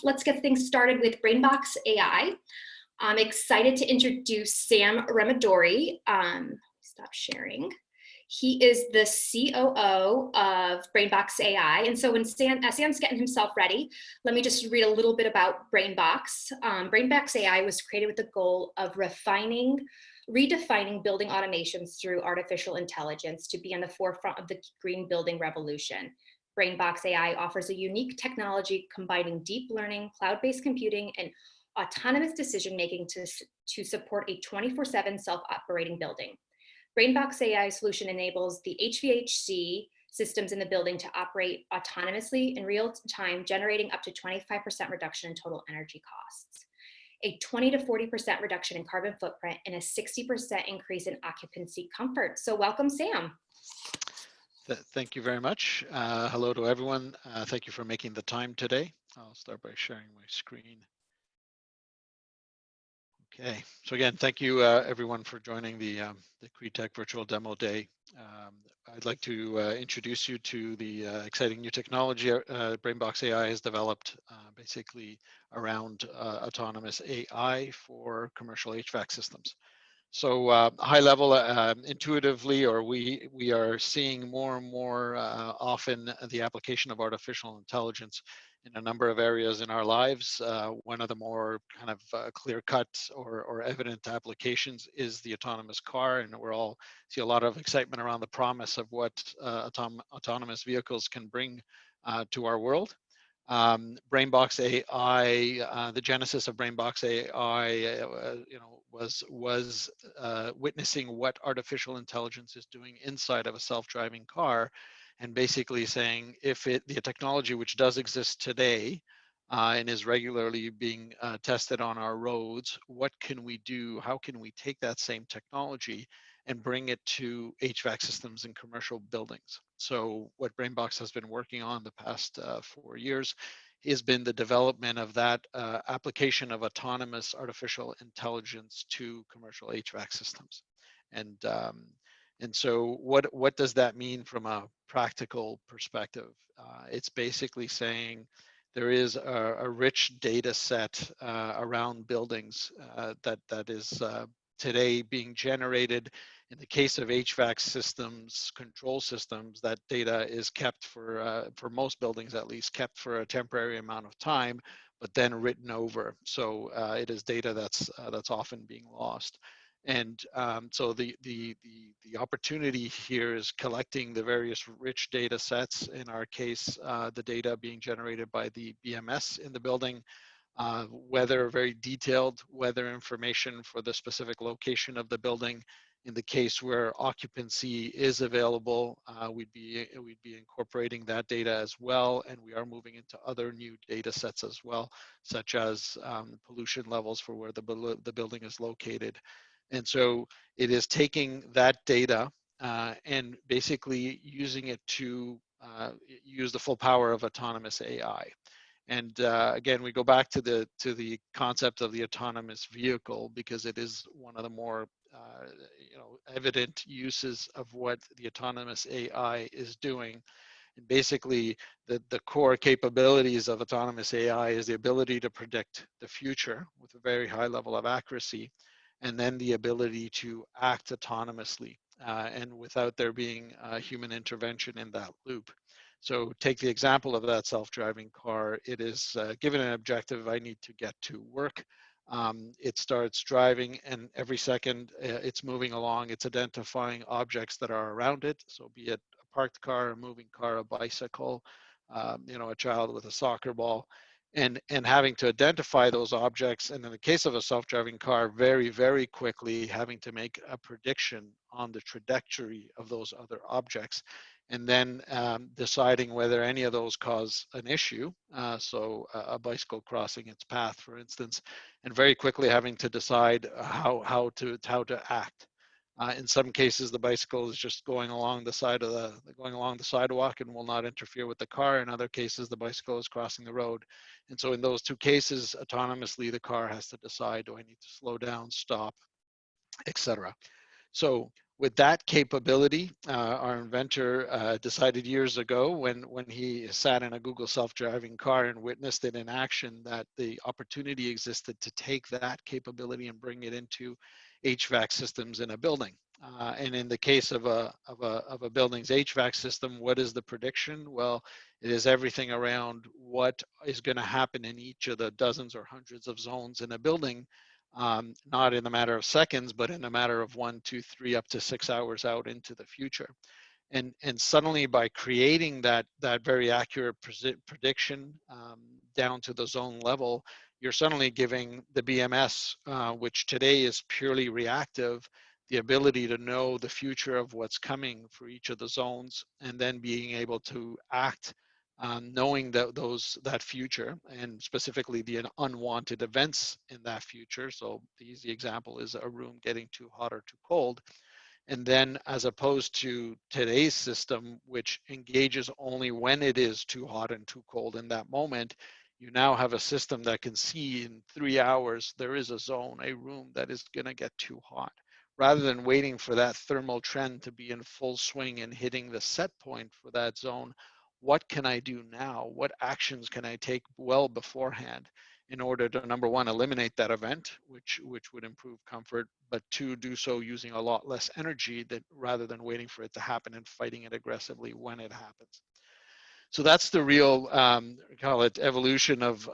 let's get things started with BrainBox AI. I'm excited to introduce Sam Ramadori. Stop sharing. He is the COO of BrainBox AI. And so when Sam's getting himself ready, let me just read a little bit about BrainBox. BrainBox AI was created with the goal of redefining building automations through artificial intelligence to be on the forefront of the green building revolution. BrainBox AI offers a unique technology combining deep learning, cloud-based computing, and autonomous decision-making to support a 24/7 self-operating building. BrainBox AI solution enables the HVAC systems in the building to operate autonomously in real time, generating up to 25% reduction in total energy costs, a 20 to 40% reduction in carbon footprint, and a 60% increase in occupancy comfort. So welcome, Sam. Thank you very much. Hello to everyone. Thank you for making the time today. I'll start by sharing my screen. Okay, so again, thank you everyone for joining the CREtech Virtual Demo Day. I'd like to introduce you to the exciting new technology BrainBox AI has developed basically around autonomous AI for commercial HVAC systems. So high level, intuitively, or we are seeing more and more often the application of artificial intelligence in a number of areas in our lives. One of the more kind of clear-cut or evident applications is the autonomous car, and we're all see a lot of excitement around the promise of what autonomous vehicles can bring to our world. BrainBox AI, the genesis of BrainBox AI, was witnessing what artificial intelligence is doing inside of a self-driving car, and basically saying if the technology which does exist today and is regularly being tested on our roads, what can we do? How can we take that same technology and bring it to HVAC systems in commercial buildings? So what BrainBox has been working on the past 4 years has been the development of that application of autonomous artificial intelligence to commercial HVAC systems. And so what does that mean from a practical perspective? It's basically saying there is a rich data set around buildings that is today being generated. In the case of HVAC systems, control systems, that data is kept for most buildings at least, kept for a temporary amount of time, but then written over. So it is data that's often being lost. And so the opportunity here is collecting the various rich data sets. In our case, the data being generated by the BMS in the building, very detailed weather information for the specific location of the building. In the case where occupancy is available, we'd be incorporating that data as well, and we are moving into other new data sets as well, such as pollution levels for where the building is located. And so it is taking that data and basically using it to use the full power of autonomous AI. And again, we go back to the concept of the autonomous vehicle, because it is one of the more evident uses of what the autonomous AI is doing. And basically, the core capabilities of autonomous AI is the ability to predict the future with a very high level of accuracy, and then the ability to act autonomously and without there being human intervention in that loop. So take the example of that self-driving car. It is given an objective: I need to get to work. It starts driving, and every second it's moving along. It's identifying objects that are around it. So be it a parked car, a moving car, a bicycle, a child with a soccer ball, and having to identify those objects. And in the case of a self-driving car, very, very quickly having to make a prediction on the trajectory of those other objects, and then deciding whether any of those cause an issue. So a bicycle crossing its path, for instance, and very quickly having to decide how to act. In some cases, the bicycle is just going along the sidewalk and will not interfere with the car. In other cases, the bicycle is crossing the road. And so in those two cases, autonomously, the car has to decide: do I need to slow down, stop, etc. So with that capability, our inventor decided years ago when he sat in a Google self-driving car and witnessed it in action that the opportunity existed to take that capability and bring it into HVAC systems in a building. And in the case of a building's HVAC system, what is the prediction? Well, it is everything around what is going to happen in each of the dozens or hundreds of zones in a building, not in a matter of seconds, but in a matter of 1, 2, 3, up to 6 hours out into the future. And suddenly, by creating that very accurate prediction down to the zone level, you're suddenly giving the BMS, which today is purely reactive, the ability to know the future of what's coming for each of the zones, and then being able to act, knowing that future, and specifically the unwanted events in that future. So the easy example is a room getting too hot or too cold. And then, as opposed to today's system, which engages only when it is too hot and too cold in that moment, you now have a system that can see in 3 hours there is a zone, a room that is going to get too hot. Rather than waiting for that thermal trend to be in full swing and hitting the set point for that zone, what can I do now? What actions can I take well beforehand in order to, number one, eliminate that event, which would improve comfort, but two, do so using a lot less energy rather than waiting for it to happen and fighting it aggressively when it happens. So that's the real, call it, evolution of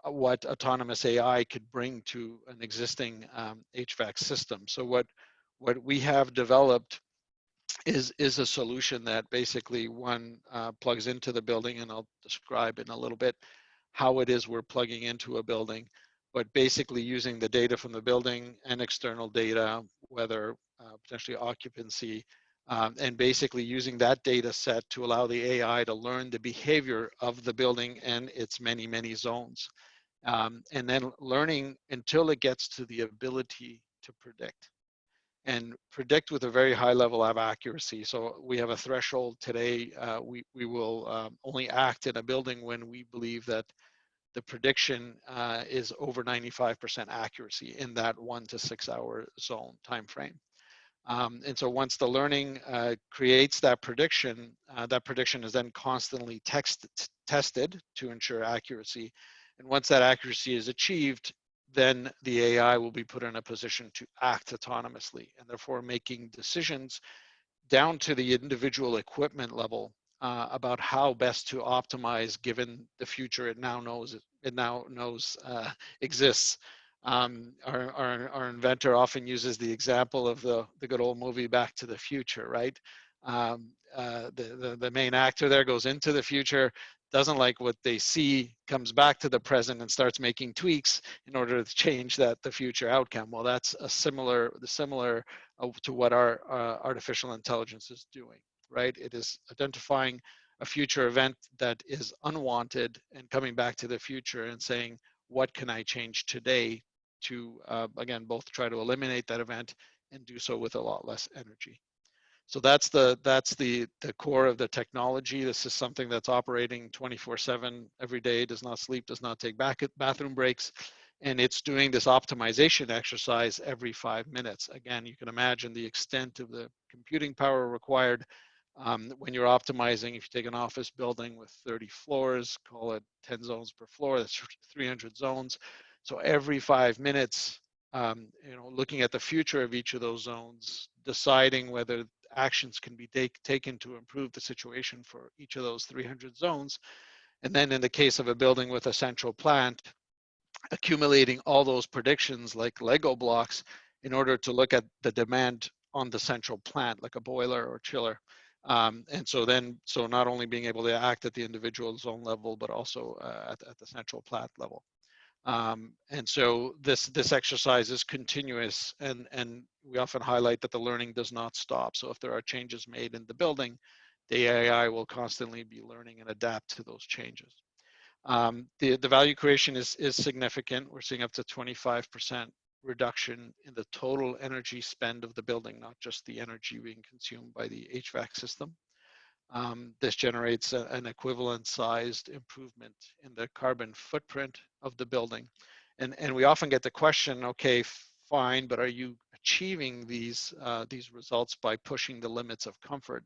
what autonomous AI could bring to an existing HVAC system. So what we have developed is a solution that basically one plugs into the building, and I'll describe in a little bit how it is we're plugging into a building, but basically using the data from the building and external data, whether potentially occupancy, and basically using that data set to allow the AI to learn the behavior of the building and its many, many zones. And then learning until it gets to the ability to predict, and predict with a very high level of accuracy. So we have a threshold today. We will only act in a building when we believe that the prediction is over 95% accuracy in that 1 to 6 hour zone time frame. And so once the learning creates that prediction is then constantly tested to ensure accuracy. And once that accuracy is achieved, then the AI will be put in a position to act autonomously, and therefore making decisions down to the individual equipment level about how best to optimize given the future it now knows exists. Our inventor often uses the example of the good old movie Back to the Future, right? The main actor there goes into the future, doesn't like what they see, comes back to the present and starts making tweaks in order to change the future outcome. Well, that's similar to what our artificial intelligence is doing, right? It is identifying a future event that is unwanted and coming back to the future and saying, what can I change today to, again, both try to eliminate that event and do so with a lot less energy. So that's the core of the technology. This is something that's operating 24/7 every day, does not sleep, does not take bathroom breaks, and it's doing this optimization exercise every 5 minutes. Again, you can imagine the extent of the computing power required when you're optimizing. If you take an office building with 30 floors, call it 10 zones per floor, that's 300 zones. So every 5 minutes, looking at the future of each of those zones, deciding whether actions can be taken to improve the situation for each of those 300 zones. And then in the case of a building with a central plant, accumulating all those predictions like Lego blocks in order to look at the demand on the central plant, like a boiler or chiller. And so not only being able to act at the individual zone level, but also at the central plant level. And so this exercise is continuous, and we often highlight that the learning does not stop. So if there are changes made in the building, the AI will constantly be learning and adapt to those changes. The value creation is significant. We're seeing up to 25% reduction in the total energy spend of the building, not just the energy being consumed by the HVAC system. This generates an equivalent sized improvement in the carbon footprint of the building. And we often get the question, okay, fine, but are you achieving these results by pushing the limits of comfort.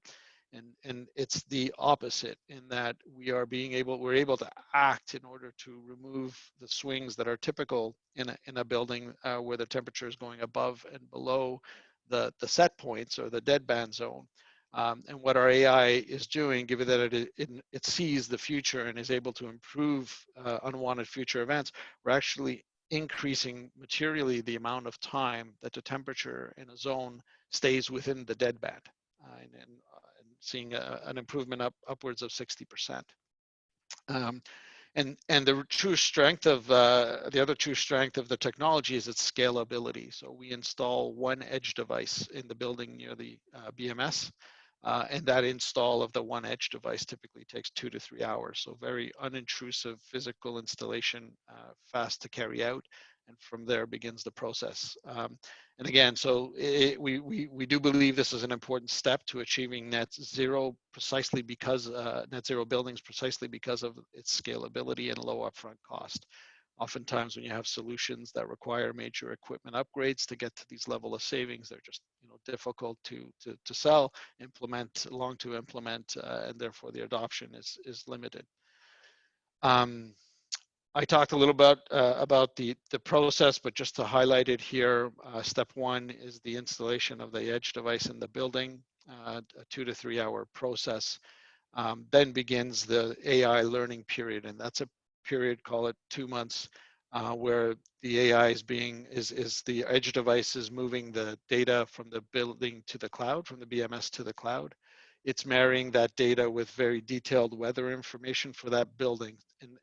And it's the opposite in that we're able to act in order to remove the swings that are typical in a building where the temperature is going above and below the set points or the deadband zone. And what our AI is doing, given that it sees the future and is able to improve unwanted future events, we're actually increasing materially the amount of time that the temperature in a zone stays within the deadband, and seeing an improvement upwards of 60%. And the true strength of the other true strength of the technology is its scalability. So we install one edge device in the building near the BMS, and that install of the one edge device typically takes 2 to 3 hours. So very unintrusive physical installation, fast to carry out, and from there begins the process. And again, so we do believe this is an important step to achieving net zero, precisely because net zero buildings, precisely because of its scalability and low upfront cost. Oftentimes, when you have solutions that require major equipment upgrades to get to these level of savings, they're just difficult to sell, long to implement, and therefore the adoption is limited. I talked a little bit about the process, but just to highlight it here, step one is the installation of the edge device in the building, a 2 to 3 hour process. Then begins the AI learning period, and that's a period, call it 2 months, where the AI is the edge device is moving the data from the building to the cloud, from the BMS to the cloud. It's marrying that data with very detailed weather information for that building.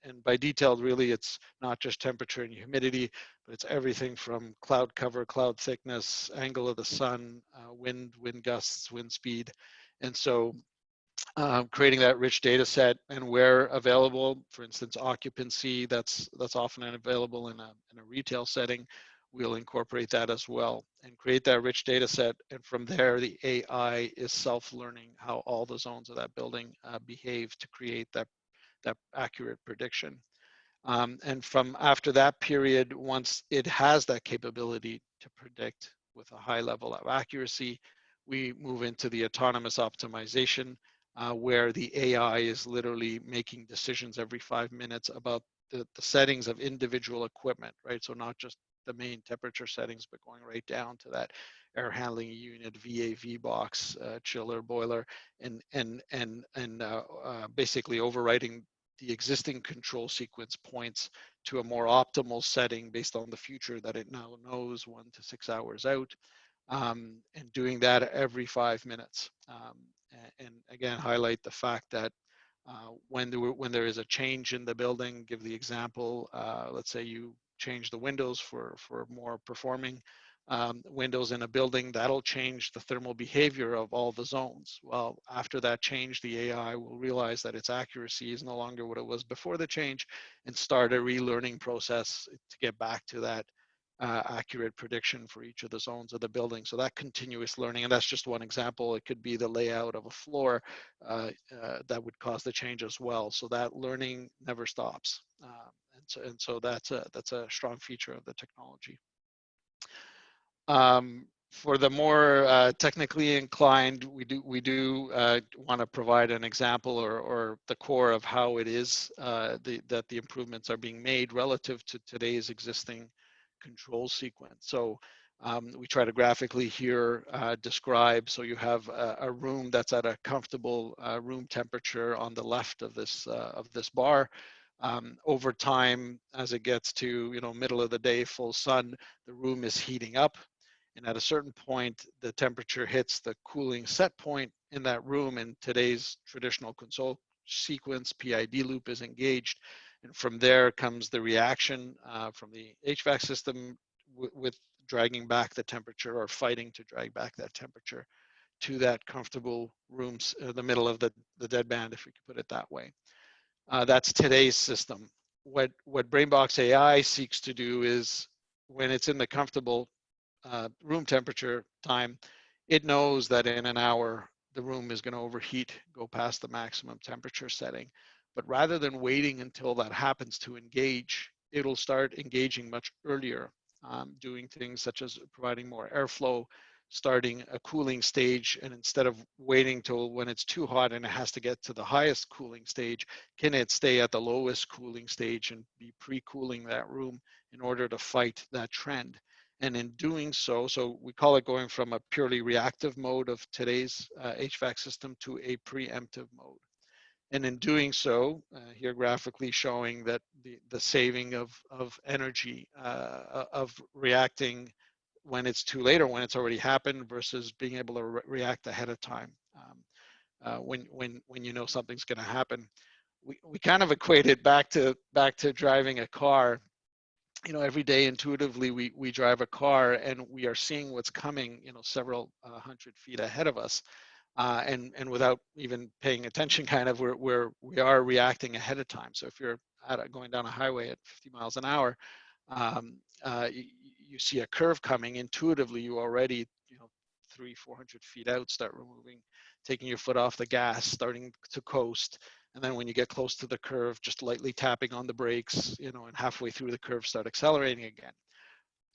And by detailed, really, it's not just temperature and humidity, but it's everything from cloud cover, cloud thickness, angle of the sun, wind gusts, wind speed. And so creating that rich data set, and where available, for instance, occupancy, that's often available in a retail setting, we'll incorporate that as well and create that rich data set. And from there, the AI is self-learning how all the zones of that building behave to create that accurate prediction. And from after that period, once it has that capability to predict with a high level of accuracy, we move into the autonomous optimization, where the AI is literally making decisions every 5 minutes about the settings of individual equipment, right? So not just the main temperature settings, but going right down to that air handling unit, VAV box, chiller, boiler, and basically overriding the existing control sequence points to a more optimal setting based on the future that it now knows 1 to 6 hours out, and doing that every 5 minutes. And again, highlight the fact that when there is a change in the building, give the example, let's say you change the windows for more performing windows in a building, that'll change the thermal behavior of all the zones. Well, after that change, the AI will realize that its accuracy is no longer what it was before the change, and start a relearning process to get back to that accurate prediction for each of the zones of the building. So that continuous learning, and that's just one example. It could be the layout of a floor that would cause the change as well. So that learning never stops, and so that's a strong feature of the technology. For the more technically inclined, we do want to provide an example or the core of how it is that the improvements are being made relative to today's existing control sequence. So we try to graphically here describe, so you have a room that's at a comfortable room temperature on the left of this bar. Over time, as it gets to middle of the day, full sun, the room is heating up. And at a certain point, the temperature hits the cooling set point in that room, and today's traditional control sequence, PID loop, is engaged. And from there comes the reaction from the HVAC system with dragging back the temperature, or fighting to drag back that temperature to that comfortable rooms, the middle of the deadband, if we could put it that way. That's today's system. What BrainBox AI seeks to do is, when it's in the comfortable room temperature time, it knows that in an hour the room is going to overheat, go past the maximum temperature setting. But rather than waiting until that happens to engage, it'll start engaging much earlier. doing things such as providing more airflow, starting a cooling stage, and instead of waiting till when it's too hot and it has to get to the highest cooling stage, can it stay at the lowest cooling stage and be pre-cooling that room in order to fight that trend? And in doing so, so we call it going from a purely reactive mode of today's HVAC system to a preemptive mode. And in doing so, here graphically showing that the saving of energy, of reacting when it's too late or when it's already happened versus being able to react ahead of time when you know something's going to happen. We kind of equate it back to driving a car. You know, every day intuitively we drive a car and we are seeing what's coming, you know, several hundred feet ahead of us. And without even paying attention, kind of, we are reacting ahead of time. So if you're going down a highway at 50 miles an hour, um, you see a curve coming. Intuitively, you already, you know, 300-400 feet out, start removing, taking your foot off the gas, starting to coast. And then when you get close to the curve, just lightly tapping on the brakes, you know, and halfway through the curve, start accelerating again.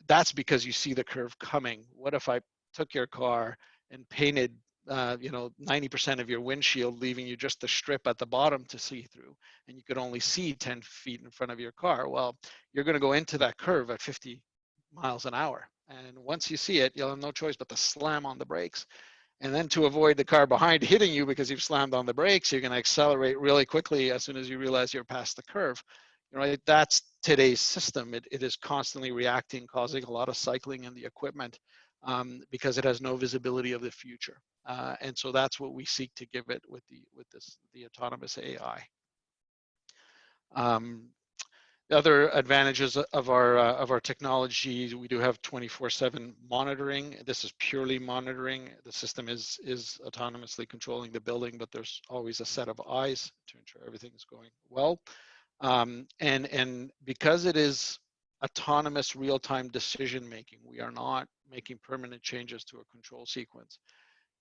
That's because you see the curve coming. What if I took your car and painted, you know, 90% of your windshield, leaving you just the strip at the bottom to see through, and you could only see 10 feet in front of your car? Well, you're going to go into that curve at 50 miles an hour. And once you see it, you'll have no choice but to slam on the brakes. And then to avoid the car behind hitting you because you've slammed on the brakes, you're going to accelerate really quickly as soon as you realize you're past the curve. Right? That's today's system. It is constantly reacting, causing a lot of cycling in the equipment because it has no visibility of the future. And so that's what we seek to give it with the autonomous AI. The other advantages of our technology, we do have 24/7 monitoring. This is purely monitoring. The system is autonomously controlling the building, but there's always a set of eyes to ensure everything is going well. And because it is autonomous real-time decision making, we are not making permanent changes to a control sequence.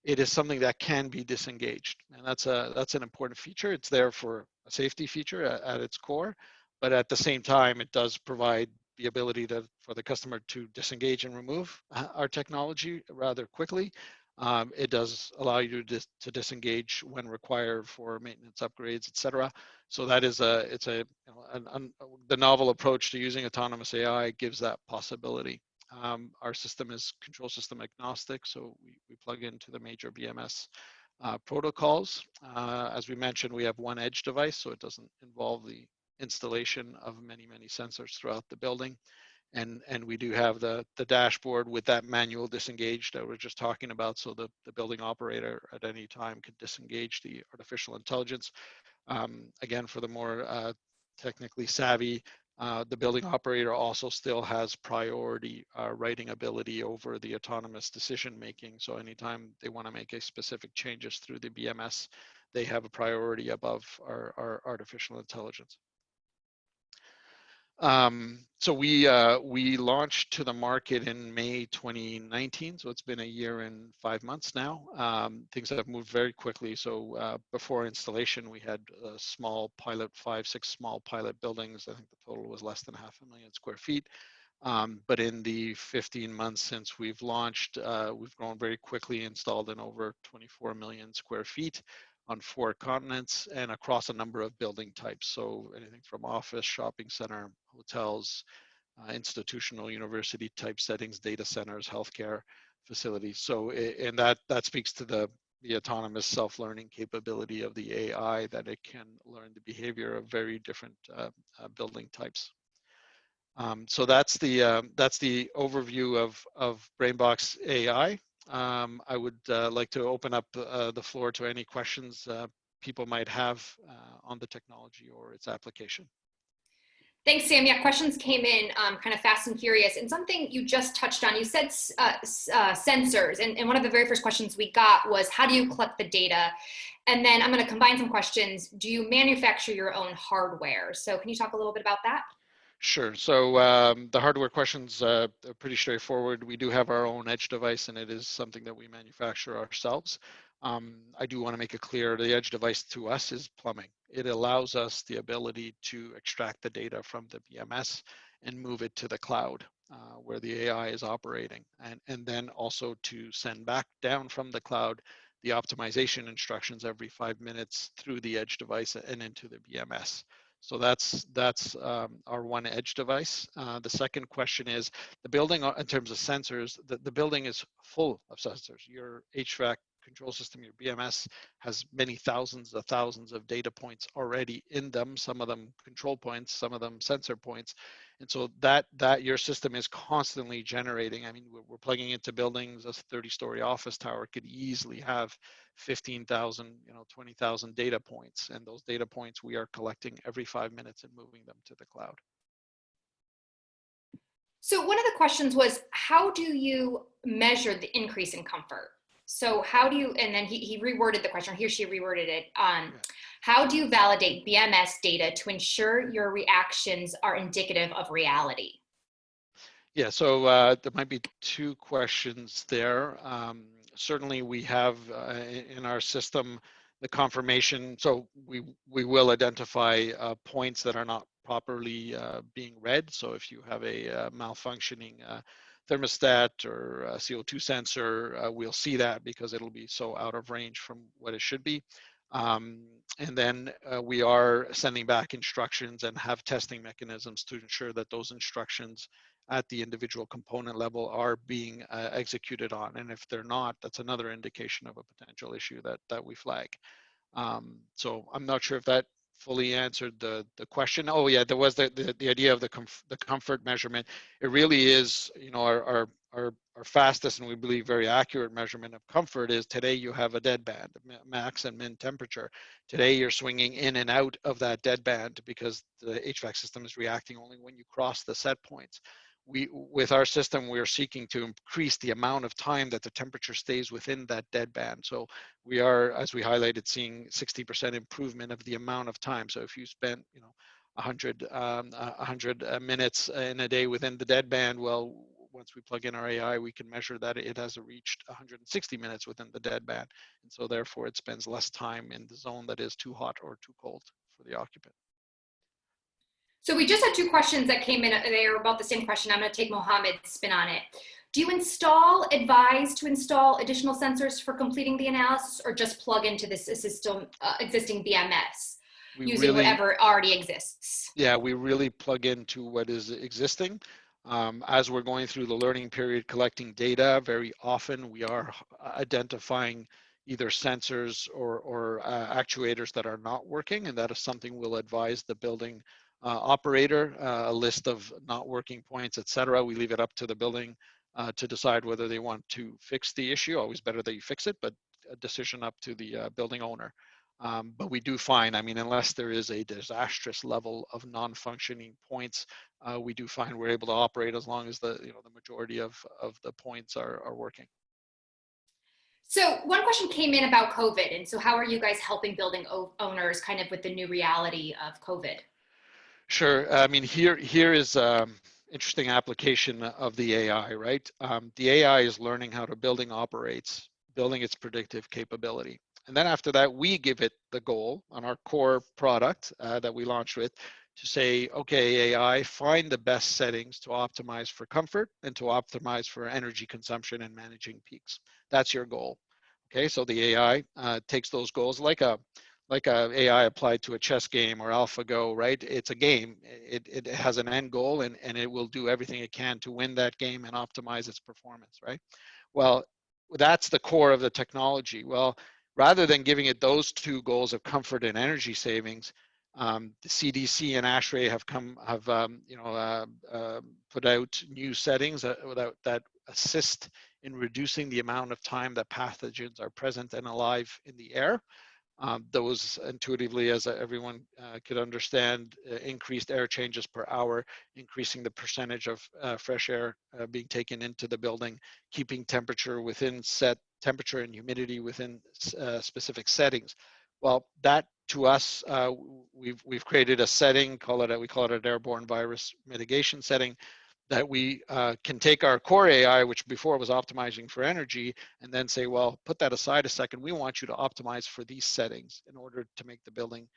It is something that can be disengaged, and that's an important feature. It's there for a safety feature at its core, but at the same time, it does provide the ability for the customer to disengage and remove our technology rather quickly. It does allow you to disengage when required for maintenance upgrades, etc. So that is the novel approach to using autonomous AI gives that possibility. Our system is control system agnostic, so we plug into the major BMS protocols. As we mentioned, we have one edge device, so it doesn't involve the installation of many sensors throughout the building. And we do have the dashboard with that manual disengage that we're just talking about, so the building operator at any time could disengage the artificial intelligence. Again, for the more technically savvy, the building operator also still has priority writing ability over the autonomous decision making. So anytime they want to make a specific changes through the BMS, they have a priority above our artificial intelligence. So we launched to the market in May 2019, so it's been a year and 5 months now. Things have moved very quickly. So before installation, we had a small pilot, 5-6 small pilot buildings. I think the total was less than 500,000 square feet. But in the 15 months since we've launched, we've grown very quickly, installed in over 24 million square feet on 4 continents and across a number of building types. So anything from office, shopping center, hotels, institutional, university type settings, data centers, healthcare facilities. So, and that speaks to the autonomous self-learning capability of the AI, that it can learn the behavior of very different building types. So that's the overview of BrainBox AI. I would like to open up the floor to any questions people might have on the technology or its application. Thanks, Sam. Yeah, questions came in kind of fast and furious. And something you just touched on, you said sensors. And one of the very first questions we got was, how do you collect the data? And then I'm going to combine some questions. Do you manufacture your own hardware? So can you talk a little bit about that? Sure. So the hardware questions are pretty straightforward. We do have our own edge device, and it is something that we manufacture ourselves. I do want to make it clear, the edge device to us is plumbing. It allows us the ability to extract the data from the BMS and move it to the cloud. where the AI is operating, and then also to send back down from the cloud the optimization instructions every 5 minutes through the edge device and into the BMS. So that's our one edge device. The second question is the building in terms of sensors. The building is full of sensors. Your HVAC control system, your BMS, has many thousands of data points already in them. Some of them control points, some of them sensor points, and so that your system is constantly generating. I mean, we're plugging into buildings. A 30-story office tower could easily have 15,000, 20,000 data points, and those data points we are collecting every 5 minutes and moving them to the cloud. So one of the questions was, how do you measure the increase in comfort? So how do you, and then he reworded the question, he or she reworded it. How do you validate BMS data to ensure your reactions are indicative of reality? Yeah, so there might be two questions there. Certainly we have in our system the confirmation, so we will identify points that are not properly being read. So if you have a malfunctioning thermostat or a CO2 sensor, we'll see that because it'll be so out of range from what it should be. And then we are sending back instructions and have testing mechanisms to ensure that those instructions at the individual component level are being executed on. And if they're not, that's another indication of a potential issue that we flag. So I'm not sure if that fully answered the question. Oh yeah, there was the idea of the comfort measurement. It really is, our fastest and we believe very accurate measurement of comfort is today you have a dead band, max and min temperature. Today you're swinging in and out of that dead band because the HVAC system is reacting only when you cross the set points. With our system, we're seeking to increase the amount of time that the temperature stays within that dead band. So we are, as we highlighted, seeing 60% improvement of the amount of time. So if you spent, 100 minutes in a day within the dead band, well, once we plug in our AI, we can measure that it has reached 160 minutes within the dead band. And so therefore it spends less time in the zone that is too hot or too cold for the occupant. So we just had two questions that came in. They are about the same question. I'm going to take Mohammed's spin on it. Do you advise to install additional sensors for completing the analysis, or just plug into this system, existing BMS using whatever already exists? Yeah, we really plug into what is existing. As we're going through the learning period, collecting data, very often we are identifying either sensors or actuators that are not working, and that is something we'll advise the building operator, a list of not working points, etc. We leave it up to the building to decide whether they want to fix the issue. Always better that you fix it, but a decision up to the building owner. But we do find, I mean, unless there is a disastrous level of non-functioning points, we do find we're able to operate as long as the majority of the points are working. So one question came in about COVID, and so how are you guys helping building owners kind of with the new reality of COVID? Sure. I mean, here is interesting application of the AI, right? The AI is learning how the building operates, building its predictive capability. And then after that, we give it the goal on our core product that we launched with to say, okay, AI, find the best settings to optimize for comfort and to optimize for energy consumption and managing peaks. That's your goal. Okay, so the AI takes those goals like a AI applied to a chess game or AlphaGo, right? It's a game. It has an end goal and it will do everything it can to win that game and optimize its performance, right? Well, that's the core of the technology. Well, rather than giving it those two goals of comfort and energy savings, the CDC and ASHRAE have put out new settings that assist in reducing the amount of time that pathogens are present and alive in the air. Those intuitively, as everyone could understand, increased air changes per hour, increasing the percentage of fresh air being taken into the building, keeping temperature within set temperature and humidity within specific settings. Well, that to us, we've created a setting, we call it an airborne virus mitigation setting, that we can take our core AI, which before was optimizing for energy, and then say, well, put that aside a second. We want you to optimize for these settings in order to make the building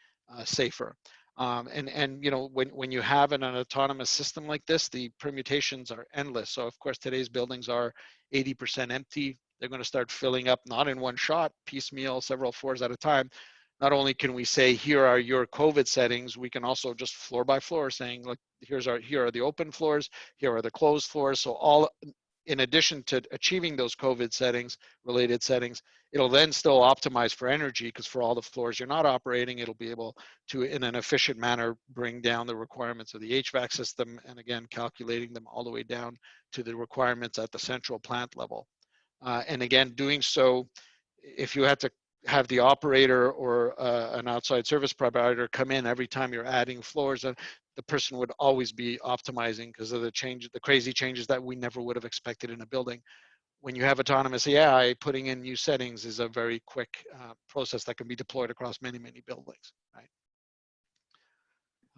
safer. And you know, when you have an autonomous system like this, the permutations are endless. So of course today's buildings are 80% empty. They're going to start filling up, not in one shot, piecemeal, several floors at a time. Not only can we say, here are your COVID settings, we can also just floor by floor saying, look, here are the open floors, here are the closed floors. So all, in addition to achieving those COVID settings, related settings, it'll then still optimize for energy, because for all the floors you're not operating, it'll be able to, in an efficient manner, bring down the requirements of the HVAC system, and again, calculating them all the way down to the requirements at the central plant level. And again, doing so, if you had to have the operator or an outside service provider come in every time you're adding floors, the person would always be optimizing because of the crazy changes that we never would have expected in a building. When you have autonomous AI, putting in new settings is a very quick process that can be deployed across many, many buildings, right?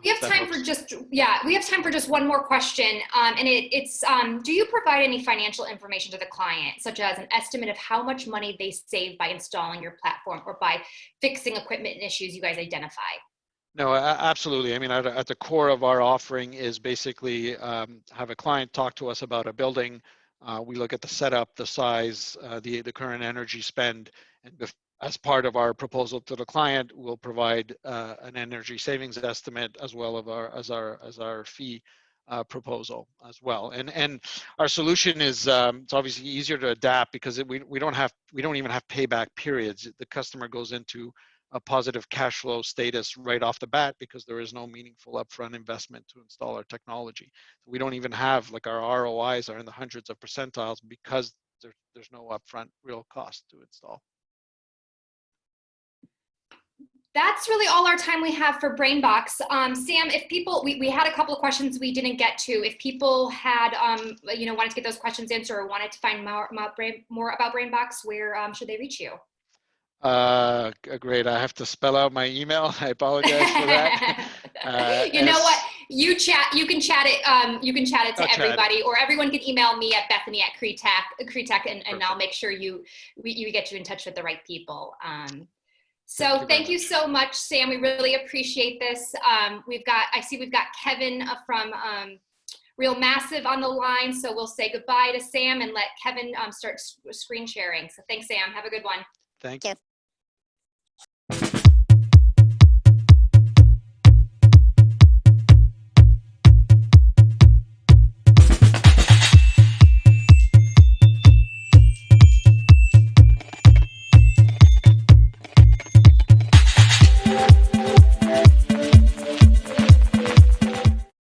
We have time for just one more question, and it's do you provide any financial information to the client, such as an estimate of how much money they save by installing your platform or by fixing equipment issues you guys identify? No, absolutely. I mean, at the core of our offering is basically have a client talk to us about a building. We look at the setup, the size, the current energy spend, and as part of our proposal to the client, we'll provide an energy savings estimate as well as our fee proposal as well. And our solution is it's obviously easier to adapt because we don't even have payback periods. The customer goes into a positive cash flow status right off the bat because there is no meaningful upfront investment to install our technology. We don't even have, like, our ROIs are in the hundreds of percentiles because there's no upfront real cost to install. That's really all our time we have for BrainBox. Sam, if people, we had a couple of questions we didn't get to. If people had, wanted to get those questions answered or wanted to find more about BrainBox, where should they reach you? Great. I have to spell out my email. I apologize for that. You know what? You can chat it to everybody, or everyone can email me at Bethany@CREtech, and I'll make sure we get you in touch with the right people. So thank you so much, Sam. We really appreciate this. I see we've got Kevin from Real Massive on the line. So we'll say goodbye to Sam and let Kevin start screen sharing. So thanks, Sam. Have a good one. Thank you.